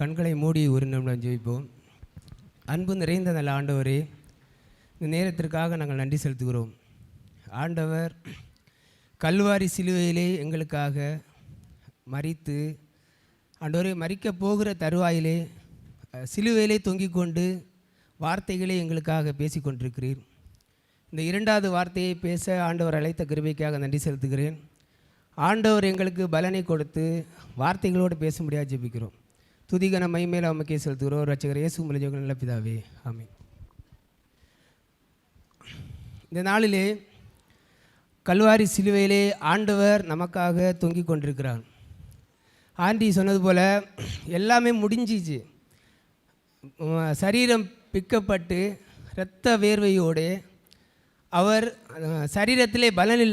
கண்களை மூடி ஒரு நிமிடம் ஜெபிப்போம். அன்பு நிறைந்த நல்ல ஆண்டவரே, இந்த நேரத்திற்காக நாங்கள் நன்றி செலுத்துகிறோம். ஆண்டவர் கல்வாரி சிலுவையிலே எங்களுக்காக மரித்து, ஆண்டவரே மரிக்க போகிற தருவாயிலே சிலுவையிலே தொங்கிக் கொண்டு வார்த்தைகளை எங்களுக்காக பேசி கொண்டிருக்கிறீர். இந்த இரண்டாவது வார்த்தையை பேச ஆண்டவர் அழைத்த கிருபைக்காக நன்றி செலுத்துகிறேன். ஆண்டவர் எங்களுக்கு பலனை கொடுத்து வார்த்தைகளோடு பேச முடியாது ஜெபிக்கிறோம். துதிகன மைமேல அம்மக்கே செலுத்துகிறோம். ரட்சகர் இயேசு மூலம் நல்ல பிதாவே, ஆமென். இந்த நாளிலே கல்வாரி சிலுவையிலே ஆண்டவர் நமக்காக தொங்கிக் கொண்டிருக்கிறார். ஆண்டி சொன்னது போல் எல்லாமே முடிஞ்சிச்சு. சரீரம் பிக்கப்பட்டு இரத்த வேர்வையோடு அவர் சரீரத்திலே பலனே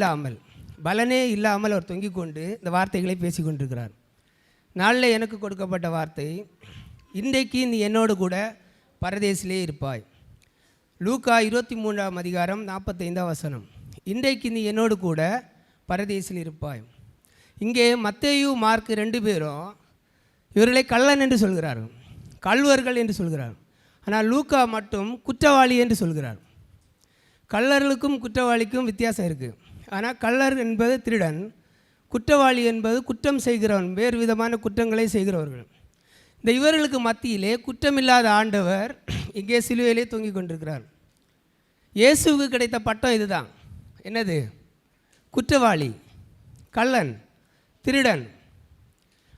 இல்லாமல் அவர் தொங்கிக் கொண்டு இந்த வார்த்தைகளை பேசி கொண்டிருக்கிறார். நாளில் எனக்கு கொடுக்கப்பட்ட வார்த்தை, இன்றைக்கு நீ என்னோடு கூட பரதேசிலே இருப்பாய். லூக்கா 23ஆம் அதிகாரம் 45ஆம் வசனம். இன்றைக்கு நீ என்னோடு கூட பரதேசில் இருப்பாய். இங்கே மத்தேயு மார்க் 2 பேரும் இவர்களை கள்ளன் என்று சொல்கிறார்கள், கள்வர்கள் என்று சொல்கிறார். ஆனால் லூக்கா மட்டும் குற்றவாளி என்று சொல்கிறார். கள்ளர்களுக்கும் குற்றவாளிக்கும் வித்தியாசம் இருக்குது. ஆனால் கள்ளர் என்பது திருடன், குற்றவாளி என்பது குற்றம் செய்கிறவன், வேறு விதமான குற்றங்களை செய்கிறவர்கள். இந்த இவர்களுக்கு மத்தியிலே குற்றமில்லாத ஆண்டவர் இங்கே சிலுவையிலே தொங்கிக் கொண்டிருக்கிறார். இயேசுவுக்கு கிடைத்த பட்டம் இதுதான். என்னது? குற்றவாளி, கள்ளன், திருடன்.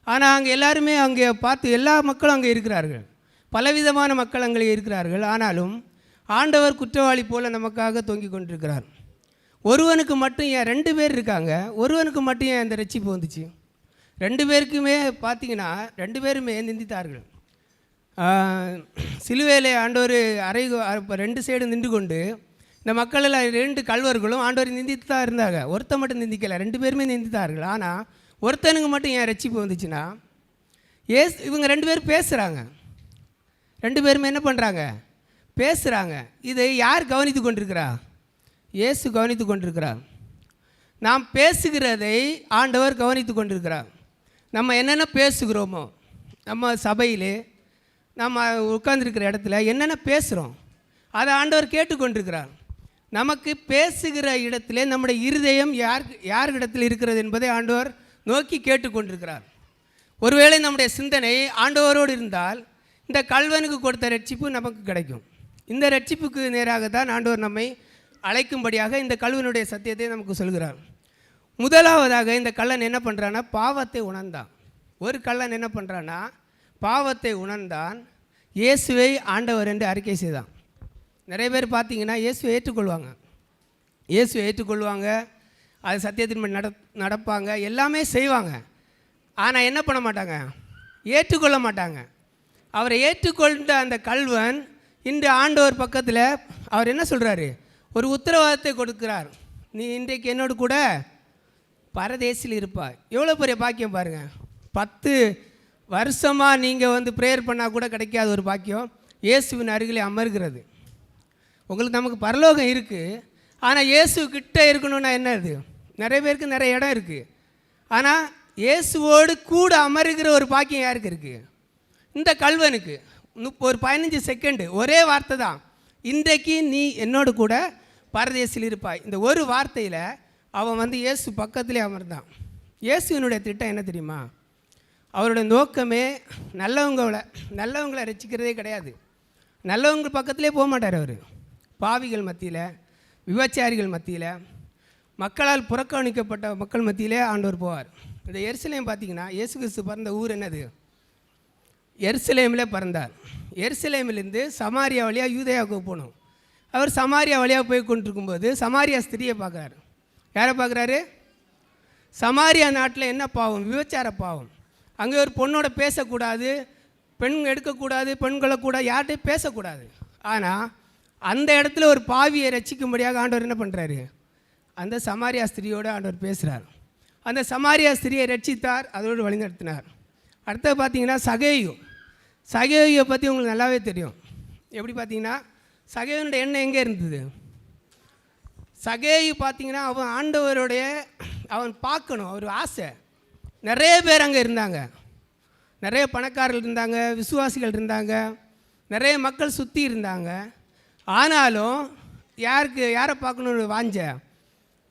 ஆனால் அங்கே எல்லாருமே அங்கே பார்த்து எல்லா மக்களும் அங்கே இருக்கிறார்கள், பலவிதமான மக்கள் அங்கே இருக்கிறார்கள். ஆனாலும் ஆண்டவர் குற்றவாளி போல நமக்காக தொங்கிக் கொண்டிருக்கிறார். ஒருவனுக்கு மட்டும் ஏன் 2 பேர் இருக்காங்க, ஒருவனுக்கு மட்டும் ஏன் அந்த ரட்சிப்பு வந்துச்சு? 2 பேருக்குமே பார்த்தீங்கன்னா 2 பேருமே நிந்தித்தார்கள். சிலுவையிலே ஆண்டவர் 2 சைடு நின்று கொண்டு இந்த மக்கள் எல்லாம் 2 கள்வர்களும் ஆண்டவர் நிந்தித்து தான் இருந்தாங்க. ஒருத்தன் மட்டும் நிந்திக்கலை, 2 பேருமே நிந்தித்தார்கள். ஆனால் ஒருத்தனுக்கு மட்டும் ஏன் ரட்சிப்பு வந்துச்சுன்னா, இவங்க 2 பேர் பேசுகிறாங்க, 2 பேருமே என்ன பண்ணுறாங்க? பேசுகிறாங்க. இதை யார் கவனித்து கொண்டிருக்கிறா? இயேசு கவனித்து கொண்டிருக்கிறார். நாம் பேசுகிறதை ஆண்டவர் கவனித்து கொண்டிருக்கிறார். நம்ம என்னென்ன பேசுகிறோமோ, நம்ம சபையிலே நம்ம உட்கார்ந்துருக்கிற இடத்துல என்னென்ன பேசுகிறோம் அதை ஆண்டவர் கேட்டுக்கொண்டிருக்கிறார். நமக்கு பேசுகிற இடத்துல நம்முடைய இருதயம் யாரிடத்தில் இருக்கிறது என்பதை ஆண்டவர் நோக்கி கேட்டுக்கொண்டிருக்கிறார். ஒருவேளை நம்முடைய சிந்தனை ஆண்டவரோடு இருந்தால் இந்த கள்வனுக்கு கொடுத்த ரட்சிப்பு நமக்கு கிடைக்கும். இந்த ரட்சிப்புக்கு நேராக தான் ஆண்டவர் நம்மை அழைக்கும்படியாக இந்த கள்வனுடைய சத்தியத்தை நமக்கு சொல்கிறார். முதலாவதாக இந்த கள்ளன் என்ன பண்ணுறான்னா, பாவத்தை உணர்ந்தான். ஒரு கள்ளன் என்ன பண்ணுறான்னா, பாவத்தை உணர்ந்தான், இயேசுவை ஆண்டவர் என்று அறிக்கை செய்தான். நிறைய பேர் பார்த்தீங்கன்னா இயேசுவை ஏற்றுக்கொள்வாங்க, அது சத்தியத்தின் நடப்பாங்க, எல்லாமே செய்வாங்க. ஆனால் என்ன பண்ண மாட்டாங்க? ஏற்றுக்கொள்ள மாட்டாங்க. அவரை ஏற்றுக்கொண்ட அந்த கள்வன் இன்று ஆண்டவர் பக்கத்தில் அவர் என்ன சொல்கிறாரு? ஒரு உத்தரவாதத்தை கொடுக்கிறார். நீ இன்றைக்கு என்னோடு கூட பரதேசில் இருப்பாய். எவ்வளோ பெரிய பாக்கியம் பாருங்கள். 10 வருஷமாக நீங்கள் ப்ரேயர் பண்ணால் கூட கிடைக்காத ஒரு பாக்கியம் இயேசுவின் அருகிலே அமர்கிறது. உங்களுக்கு நமக்கு பரலோகம் இருக்குது, ஆனால் இயேசு கிட்டே இருக்கணும்னா என்ன? இது நிறைய பேருக்கு நிறைய இடம் இருக்குது. ஆனால் இயேசுவோடு கூட அமருகிற ஒரு பாக்கியம் யாருக்கு இருக்குது? இந்த கள்வனுக்கு. ஒரு 15 செகண்டு ஒரே வார்த்தை தான், இன்றைக்கு நீ என்னோடு கூட பரதேசில் இருப்பாய். இந்த ஒரு வார்த்தையில் அவன் இயேசு பக்கத்திலே அமர்ந்தான். இயேசுவினுடைய திட்டம் என்ன தெரியுமா? அவருடைய நோக்கமே நல்லவங்களை ரசிக்கிறதே கிடையாது. நல்லவங்க பக்கத்திலே போக மாட்டார் அவர். பாவிகள் மத்தியில், விபச்சாரிகள் மத்தியில், மக்களால் புறக்கணிக்கப்பட்ட மக்கள் மத்தியிலே ஆண்டவர் போவார். இந்த எருசலேம் பார்த்திங்கன்னா, இயேசு கிறிஸ்து பிறந்த ஊர் என்னது? எருசலேமில் பிறந்தார். எருசலேமிலிருந்து சமாரியா வழியாக யூதேயாவுக்கு போகணும். அவர் சமாரியா வழியாக போய் கொண்டிருக்கும்போது சமாரியா ஸ்திரியை பார்க்குறாரு. யாரை பார்க்குறாரு? சமாரியா நாட்டில் என்ன பாவம்? விபச்சார பாவம். அங்கே ஒரு பொண்ணோட பேசக்கூடாது, பெண் எடுக்கக்கூடாது, பெண்களை கூட யார்கிட்டையும் பேசக்கூடாது. ஆனால் அந்த இடத்துல ஒரு பாவியை ரட்சிக்கும்படியாக ஆண்டவர் என்ன பண்ணுறாரு? அந்த சமாரியா ஸ்திரியோடு ஆண்டவர் பேசுகிறார். அந்த சமாரியா ஸ்திரியை ரட்சித்தார், அதோடு வழிநடத்தினார். அடுத்தது பார்த்தீங்கன்னா சகேயுவை பற்றி உங்களுக்கு நல்லாவே தெரியும். எப்படி பார்த்தீங்கன்னா, சகேயுனுடைய எண்ணம் எங்கே இருந்தது? சகேயு பார்த்தீங்கன்னா அவன் ஆண்டவருடைய அவன் பார்க்கணும், அவர் ஆசை. நிறைய பேர் அங்கே இருந்தாங்க. நிறைய பணக்காரர்கள் இருந்தாங்க, விசுவாசிகள் இருந்தாங்க, நிறைய மக்கள் சுற்றி இருந்தாங்க. ஆனாலும் யாரை பார்க்கணுன்னு வாஞ்ச?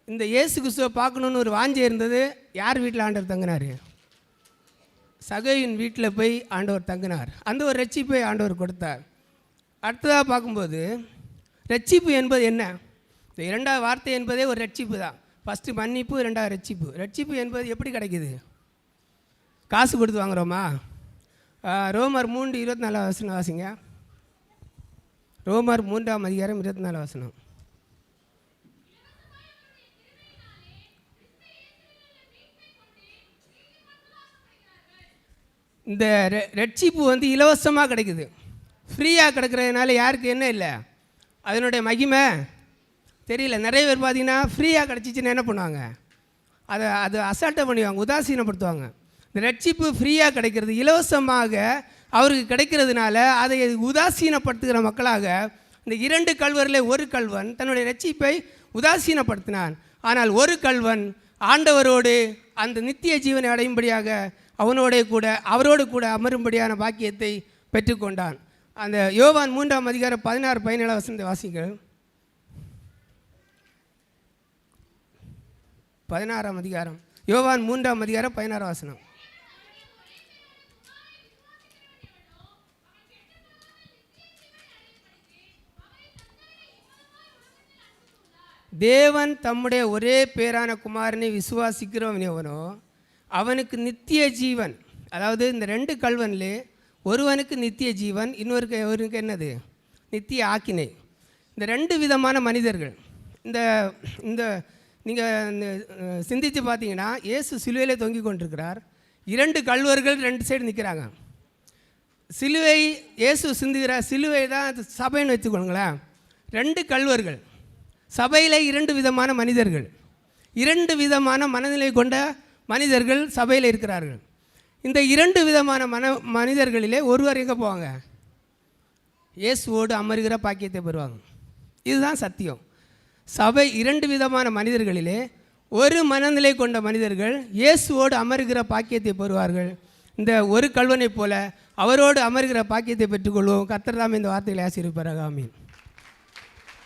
இந்த இயேசு கிறிஸ்துவை பார்க்கணுன்னு ஒரு வாஞ்சை இருந்தது. யார் வீட்டில் ஆண்டவர் தங்கினார்? சகையின் வீட்டில் போய் ஆண்டவர் தங்கினார். அந்த ஒரு ரட்சிப்பை ஆண்டவர் கொடுத்தார். அடுத்ததாக பார்க்கும்போது ரட்சிப்பு என்பது என்ன? இந்த இரண்டாவது வார்த்தை என்பதே ஒரு ரட்சிப்பு தான். ஃபஸ்ட்டு மன்னிப்பு, ரெண்டாவது ரட்சிப்பு. ரட்சிப்பு என்பது எப்படி கிடைக்குது? காசு கொடுத்து வாங்குகிறோமா? ரோமர் 3:24 வாசிங்க. ரோமர் 3:24. இந்த ரட்சிப்பு இலவசமாக கிடைக்குது. ஃப்ரீயாக கிடைக்கிறதுனால யாருக்கு என்ன இல்லை? அதனுடைய மகிமை தெரியல. நிறைய பேர் பார்த்திங்கன்னா ஃப்ரீயாக கிடச்சிச்சின்னு என்ன பண்ணுவாங்க? அது அசால்ட்டை பண்ணுவாங்க, உதாசீனப்படுத்துவாங்க. இந்த ரட்சிப்பு ஃப்ரீயாக கிடைக்கிறது, இலவசமாக அவருக்கு கிடைக்கிறதுனால அதை உதாசீனப்படுத்துகிற மக்களாக இந்த 2 கள்வரில் ஒரு கள்வன் தன்னுடைய ரட்சிப்பை உதாசீனப்படுத்தினான். ஆனால் ஒரு கள்வன் ஆண்டவரோடு அந்த நித்திய ஜீவனை அடையும்படியாக அவரோடு கூட அமரும்படியான பாக்கியத்தை பெற்றுக்கொண்டான். அந்த யோவான் 3:16-17 வாசிங்கள். 16 யோவான் 3:16. தேவன் தம்முடைய ஒரே பேரான குமாரனை விசுவாசிக்கிறவன் எவனோ அவனுக்கு நித்திய ஜீவன். அதாவது இந்த 2 கள்வன்லே ஒருவனுக்கு நித்திய ஜீவன், இன்னொருக்கு என்னது? நித்திய ஆக்கினை. இந்த 2 விதமான மனிதர்கள். இந்த நீங்கள் சிந்தித்து பார்த்தீங்கன்னா இயேசு சிலுவையில் தொங்கி கொண்டிருக்கிறார். 2 கள்வர்கள் 2 சைடு நிற்கிறாங்க. சிலுவை இயேசு சிந்துகிற சிலுவை தான் சபைன்னு வச்சுக்கொள்ளுங்களேன். 2 கள்வர்கள் சபையில் 2 விதமான மனிதர்கள், 2 விதமான மனநிலை கொண்ட மனிதர்கள் சபையில் இருக்கிறார்கள். இந்த 2 விதமான மனிதர்களிலே ஒருவர் எங்கே போவாங்க? இயேசுவோடு அமருகிற பாக்கியத்தை பெறுவாங்க. இதுதான் சத்தியம். சபை 2 விதமான மனிதர்களிலே ஒரு மனநிலை கொண்ட மனிதர்கள் இயேசுவோடு அமருகிற பாக்கியத்தை பெறுவார்கள். இந்த ஒரு கள்வனைப் போல அவரோடு அமருகிற பாக்கியத்தை பெற்றுக்கொள்வோம். கர்த்தர் தாமே இந்த வார்த்தைகளை ஆசீர்வதிப்பாராக. ஆமென்.